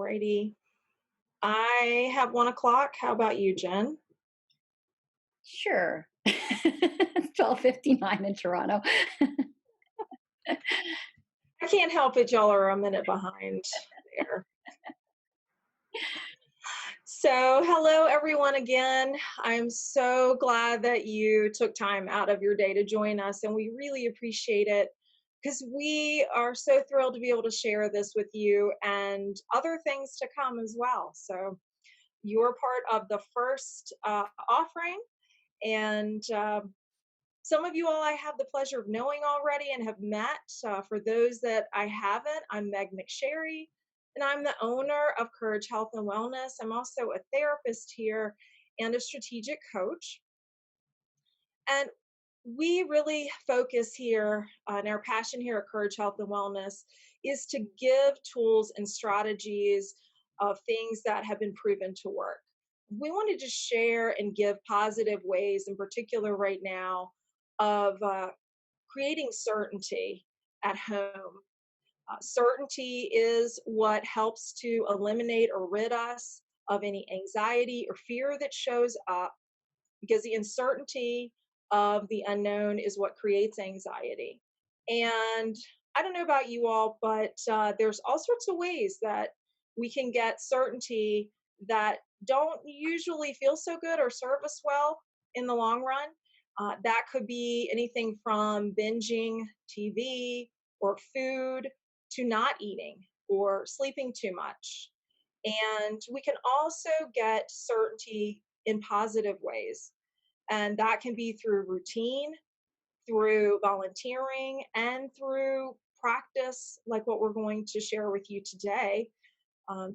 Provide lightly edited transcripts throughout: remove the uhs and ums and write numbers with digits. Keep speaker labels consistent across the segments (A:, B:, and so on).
A: Alrighty. I have 1 o'clock. How about you, Jen?
B: Sure. It's 12:59 in Toronto.
A: I can't help it. Y'all are a minute behind there. So, hello, everyone, again. I'm so glad that you took time out of your day to join us, and we really appreciate it because we are so thrilled to be able to share this with you and other things to come as well. So, you're part of the first offering, and some of you all I have the pleasure of knowing already and have met. For those that I haven't, I'm Meg McSherry, and I'm the owner of Courage Health and Wellness. I'm also a therapist here and a strategic coach. And we really focus here on our passion here at Courage Health and Wellness is to give tools and strategies of things that have been proven to work. We wanted to share and give positive ways, in particular right now, of creating certainty at home. Certainty is what helps to eliminate or rid us of any anxiety or fear that shows up because the uncertainty of the unknown is what creates anxiety. And I don't know about you all, but there's all sorts of ways that we can get certainty that don't usually feel so good or serve us well in the long run. That could be anything from binging TV or food to not eating or sleeping too much. And we can also get certainty in positive ways. And that can be through routine, through volunteering, and through practice, like what we're going to share with you today. But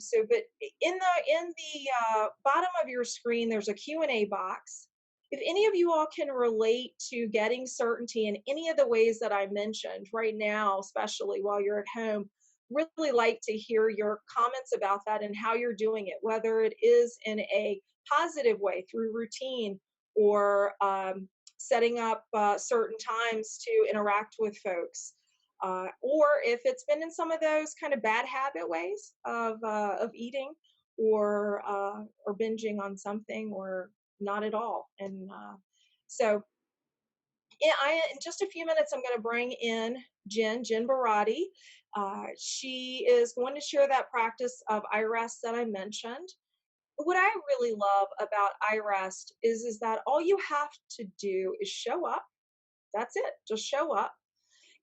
A: in the bottom of your screen, there's a Q&A box. If any of you all can relate to getting certainty in any of the ways that I mentioned right now, especially while you're at home, really like to hear your comments about that and how you're doing it, whether it is in a positive way through routine or setting up certain times to interact with folks. Or if it's been in some of those kind of bad habit ways of eating or binging on something or not at all. And so yeah, in just a few minutes, I'm going to bring in Jen Baradi. She is going to share that practice of iRest that I mentioned. What I really love about iRest is that all you have to do is show up. That's it. Just show up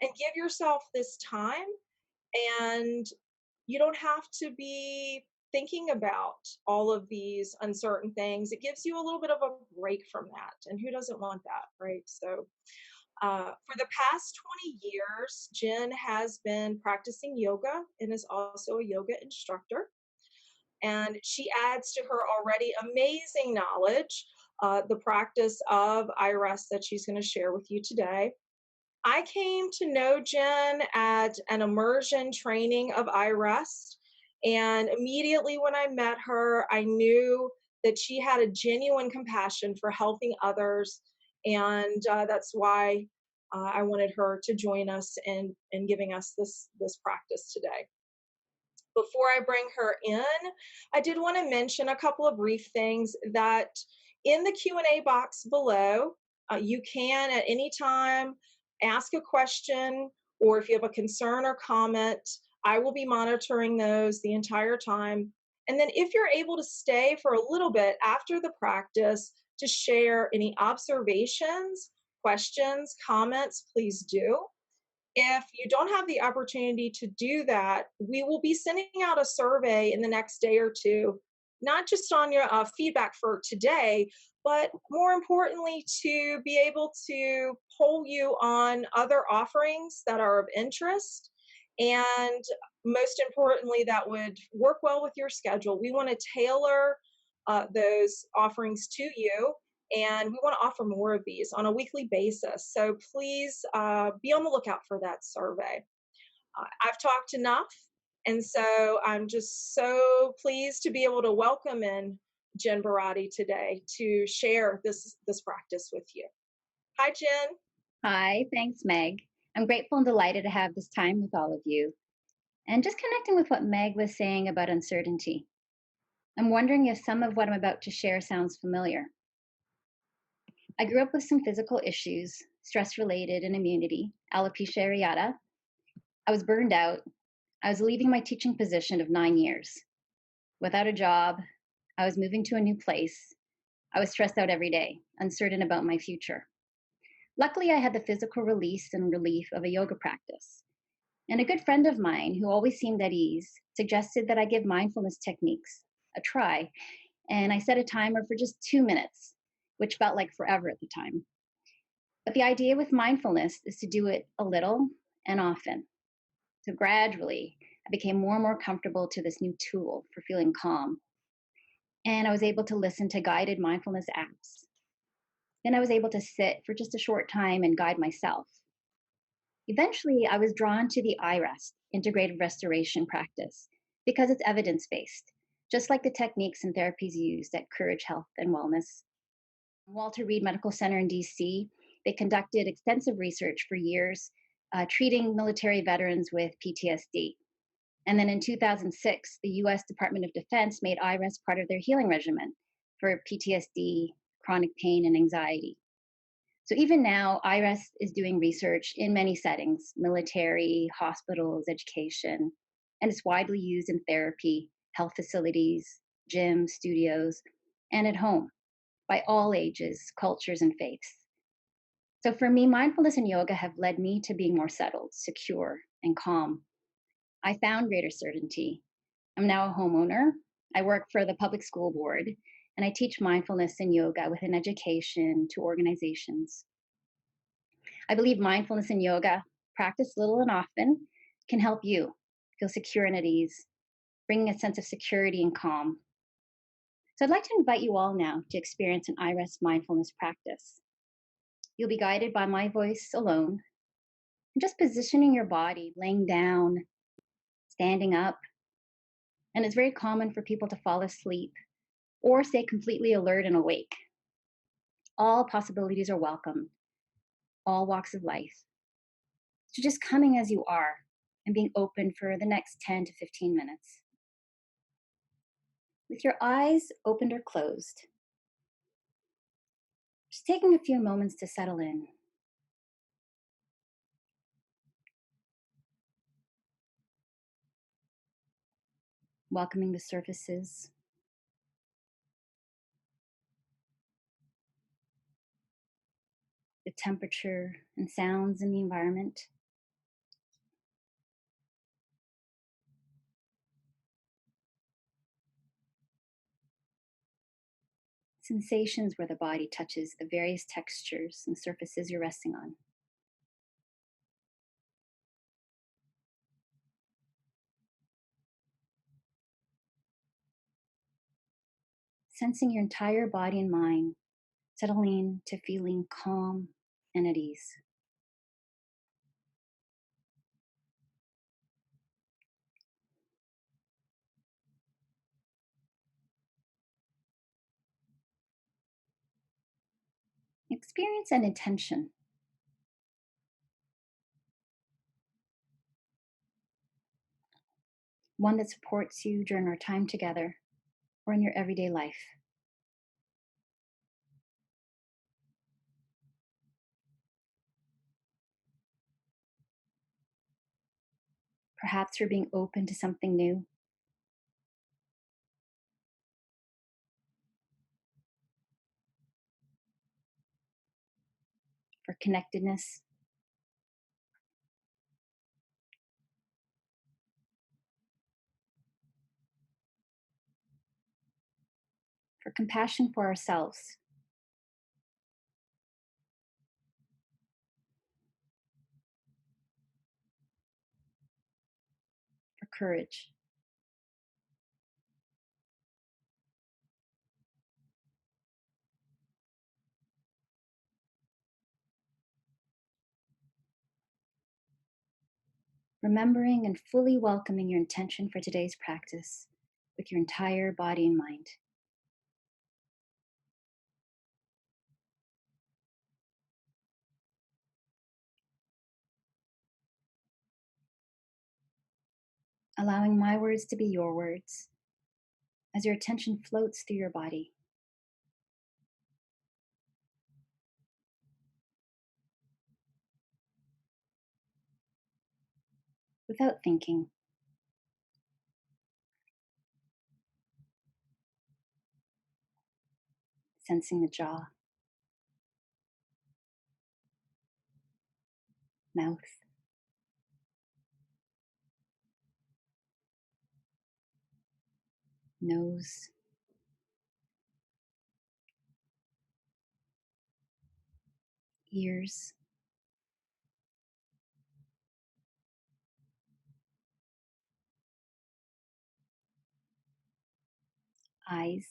A: and give yourself this time, and you don't have to be thinking about all of these uncertain things. It gives you a little bit of a break from that, and who doesn't want that, right? So for the past 20 years, Jen has been practicing yoga and is also a yoga instructor, and she adds to her already amazing knowledge the practice of iRest that she's going to share with you today. I came to know Jen at an immersion training of iRest. And immediately when I met her, I knew that she had a genuine compassion for helping others. And that's why I wanted her to join us in giving us this practice today. Before I bring her in, I did want to mention a couple of brief things that in the Q&A box below, you can at any time ask a question, or if you have a concern or comment, I will be monitoring those the entire time. And then if you're able to stay for a little bit after the practice to share any observations, questions, comments, please do. If you don't have the opportunity to do that, we will be sending out a survey in the next day or two, not just on your feedback for today, but more importantly, to be able to poll you on other offerings that are of interest. And most importantly, that would work well with your schedule. We want to tailor those offerings to you, and we want to offer more of these on a weekly basis. So please be on the lookout for that survey. I've talked enough, and so I'm just so pleased to be able to welcome in Jen Baradi today to share this practice with you. Hi, Jen.
B: Hi, thanks, Meg. I'm grateful and delighted to have this time with all of you. and just connecting with what Meg was saying about uncertainty. I'm wondering if some of what I'm about to share sounds familiar. I grew up with some physical issues, stress related and immunity, alopecia areata. I was burned out. I was leaving my teaching position of 9 years. Without a job, I was moving to a new place. I was stressed out every day, uncertain about my future. Luckily, I had the physical release and relief of a yoga practice. And a good friend of mine, who always seemed at ease, suggested that I give mindfulness techniques a try. And I set a timer for just 2 minutes, which felt like forever at the time. But the idea with mindfulness is to do it a little and often. So gradually, I became more and more comfortable to this new tool for feeling calm. And I was able to listen to guided mindfulness apps. Then I was able to sit for just a short time and guide myself. Eventually, I was drawn to the iRest, Integrative Restoration practice, because it's evidence based, just like the techniques and therapies used at Courage Health and Wellness. Walter Reed Medical Center in DC, they conducted extensive research for years, treating military veterans with PTSD. And then in 2006, the US Department of Defense made iRest part of their healing regimen for PTSD, chronic pain, and anxiety. So even now, iRest is doing research in many settings: military, hospitals, education, and it's widely used in therapy, health facilities, gyms, studios, and at home by all ages, cultures, and faiths. So for me, mindfulness and yoga have led me to being more settled, secure, and calm. I found greater certainty. I'm now a homeowner. I work for the public school board, and I teach mindfulness and yoga within education to organizations. I believe mindfulness and yoga, practiced little and often, can help you feel secure and at ease, bringing a sense of security and calm. So I'd like to invite you all now to experience an iRest mindfulness practice. You'll be guided by my voice alone, and just positioning your body, laying down, standing up. And it's very common for people to fall asleep or stay completely alert and awake. All possibilities are welcome, all walks of life. So just coming as you are and being open for the next 10 to 15 minutes. With your eyes opened or closed, just taking a few moments to settle in. Welcoming the surfaces, the temperature and sounds in the environment. Sensations where the body touches the various textures and surfaces you're resting on. Sensing your entire body and mind settling to feeling calm and at ease. Experience an intention, one that supports you during our time together or in your everyday life. Perhaps you're being open to something new, for connectedness, for compassion for ourselves, for courage. Remembering and fully welcoming your intention for today's practice with your entire body and mind. allowing my words to be your words as your attention floats through your body without thinking, sensing the jaw, mouth, nose, ears, eyes,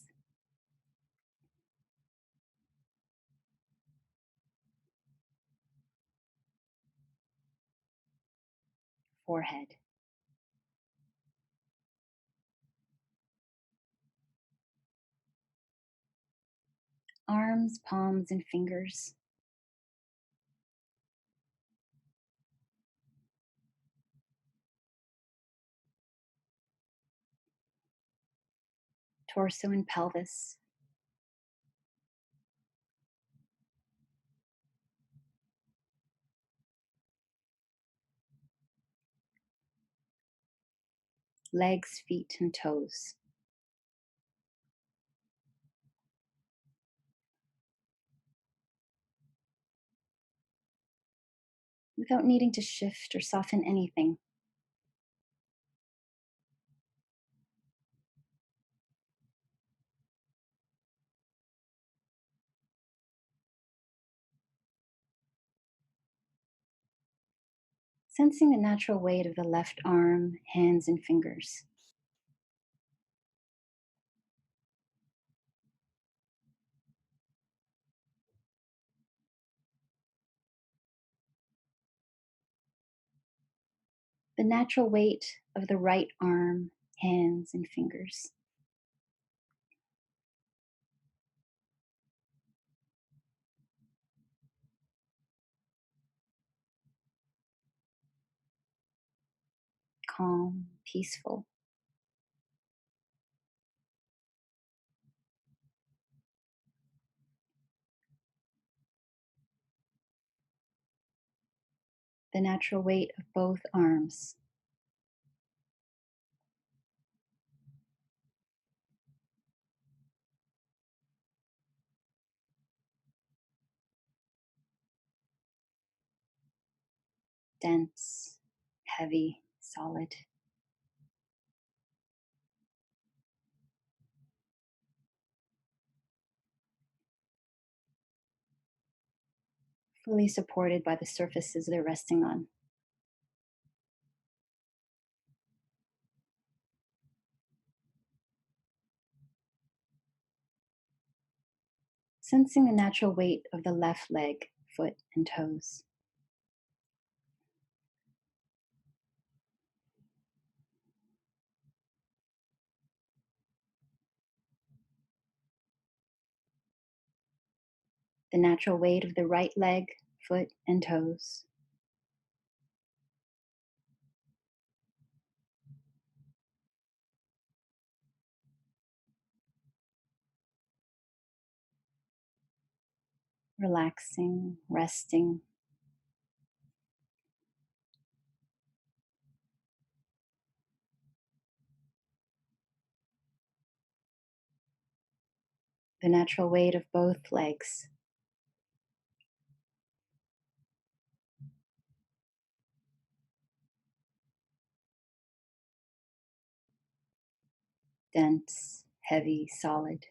B: forehead, arms, palms, and fingers, torso and pelvis, legs, feet, and toes. Without needing to shift or soften anything, sensing the natural weight of the left arm, hands, and fingers. The natural weight of the right arm, hands, and fingers. Calm, peaceful. The natural weight of both arms. Dense, heavy, solid. Fully supported by the surfaces they're resting on. Sensing the natural weight of the left leg, foot, and toes. The natural weight of the right leg, foot, and toes. Relaxing, resting. The natural weight of both legs. Dense, heavy, solid.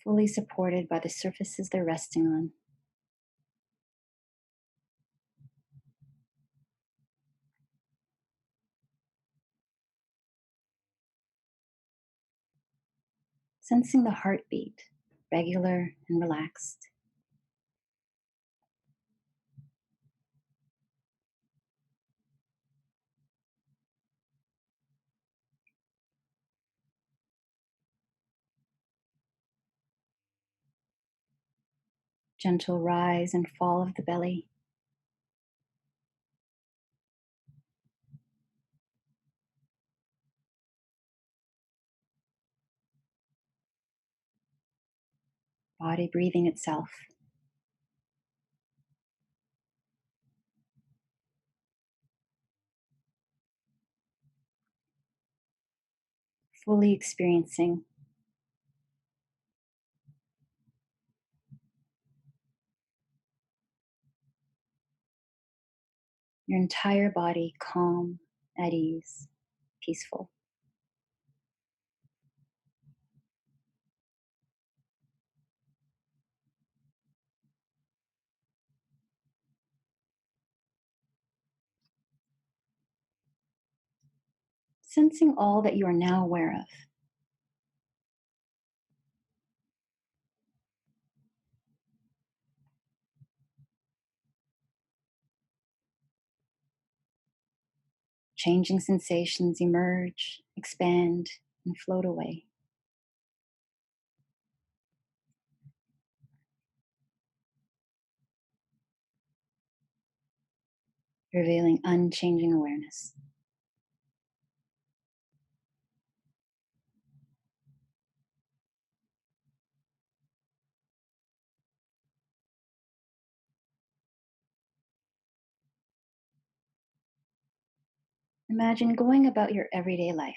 B: Fully supported by the surfaces they're resting on. Sensing the heartbeat, regular and relaxed. Gentle rise and fall of the belly. Body breathing itself. Fully experiencing your entire body calm, at ease, peaceful. Sensing all that you are now aware of. Changing sensations emerge, expand, and float away. Revealing unchanging awareness. Imagine going about your everyday life.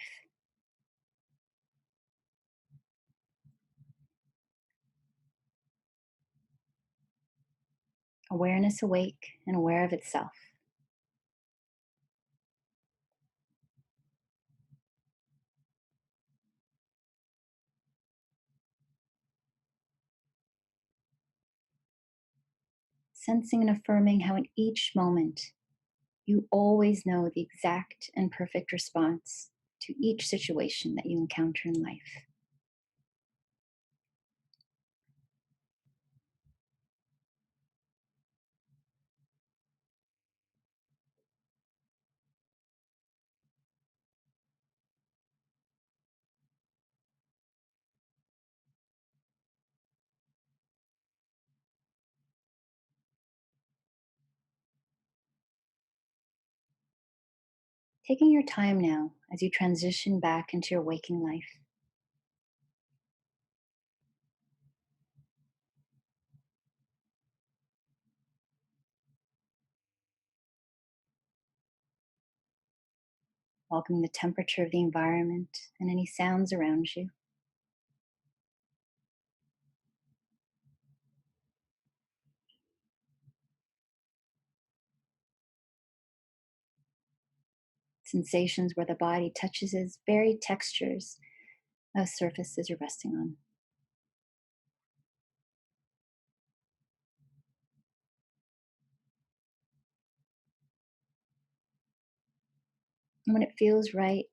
B: Awareness awake and aware of itself. Sensing and affirming how in each moment you always know the exact and perfect response to each situation that you encounter in life. Taking your time now as you transition back into your waking life. Welcoming the temperature of the environment and any sounds around you. Sensations where the body touches its very textures of surfaces you're resting on. And when it feels right,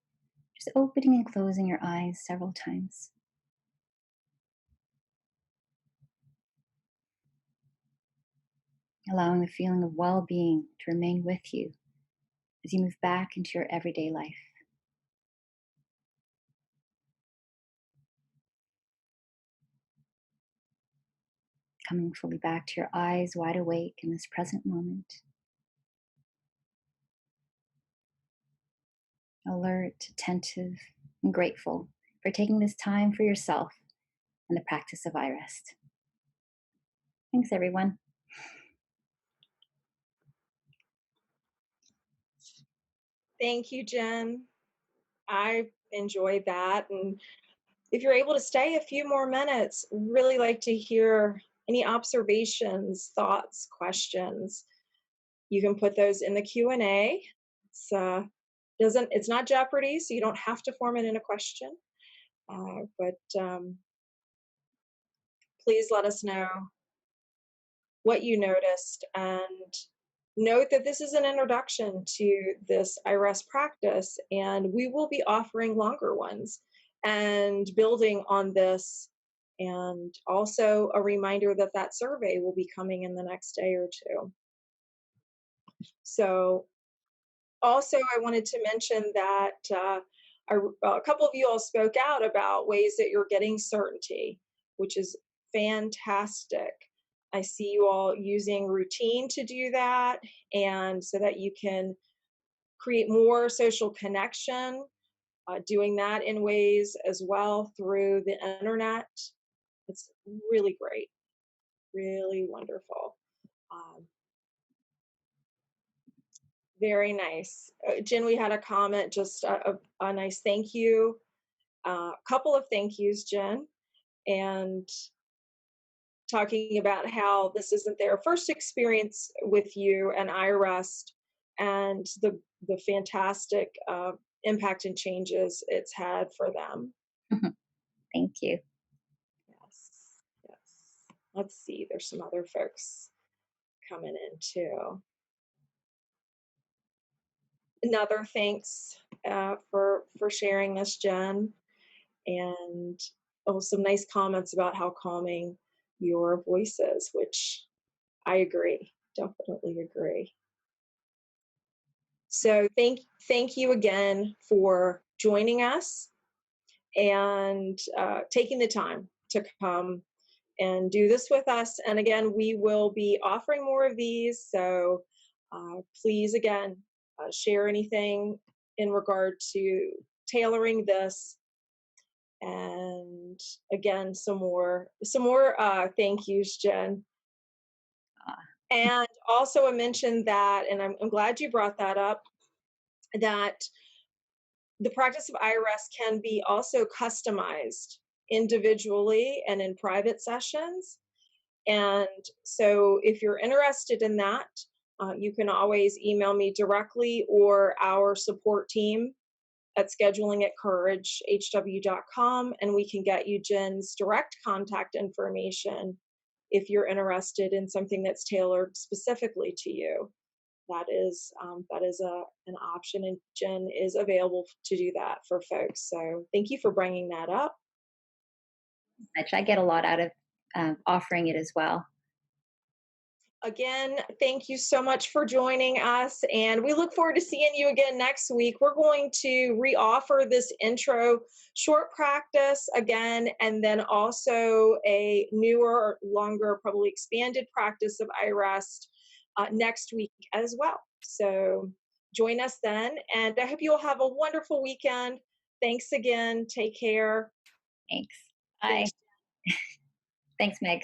B: just opening and closing your eyes several times. Allowing the feeling of well-being to remain with you as you move back into your everyday life. Coming fully back to your eyes wide awake in this present moment. Alert, attentive, and grateful for taking this time for yourself and the practice of iRest. Thanks, everyone.
A: Thank you, Jen. I enjoyed that. And if you're able to stay a few more minutes, really like to hear any observations, thoughts, questions. You can put those in the Q&A. It's not Jeopardy, so you don't have to form it in a question. But please let us know what you noticed, and note that this is an introduction to this iRest practice, and we will be offering longer ones and building on this. And also a reminder that that survey will be coming in the next day or two. So also, I wanted to mention that a couple of you all spoke out about ways that you're getting certainty, which is fantastic. I see you all using routine to do that, and so that you can create more social connection, doing that in ways as well through the internet. It's really great, really wonderful. Um, Very nice. Jen, we had a comment, just a nice thank you, a couple of thank yous, Jen, and talking about how this isn't their first experience with you and iRest, and the fantastic impact and changes it's had for them.
B: Thank you.
A: Yes, yes. Let's see. There's some other folks coming in too. Another thanks for sharing this, Jen, and oh, some nice comments about how calming your voice is, which I agree. Definitely agree. So thank you again for joining us and taking the time to come and do this with us. And again, we will be offering more of these. So please, again, share anything in regard to tailoring this. And again, some more thank yous, Jen.
B: Ah,
A: And also a mention that, and I'm glad you brought that up, that the practice of iRest can be also customized individually and in private sessions. And so if you're interested in that, you can always email me directly or our support team at scheduling@couragehw.com, and we can get you Jen's direct contact information if you're interested in something that's tailored specifically to you. That is an option, and Jen is available to do that for folks. So thank you for bringing that up.
B: much. I get a lot out of offering it as well.
A: Again, thank you so much for joining us, and we look forward to seeing you again next week. We're going to reoffer this intro short practice again, and then also a newer, longer, probably expanded practice of iRest next week as well. So join us then, and I hope you'll have a wonderful weekend. Thanks again. Take care.
B: Thanks.
A: Thanks.
B: Bye. Thanks, Meg.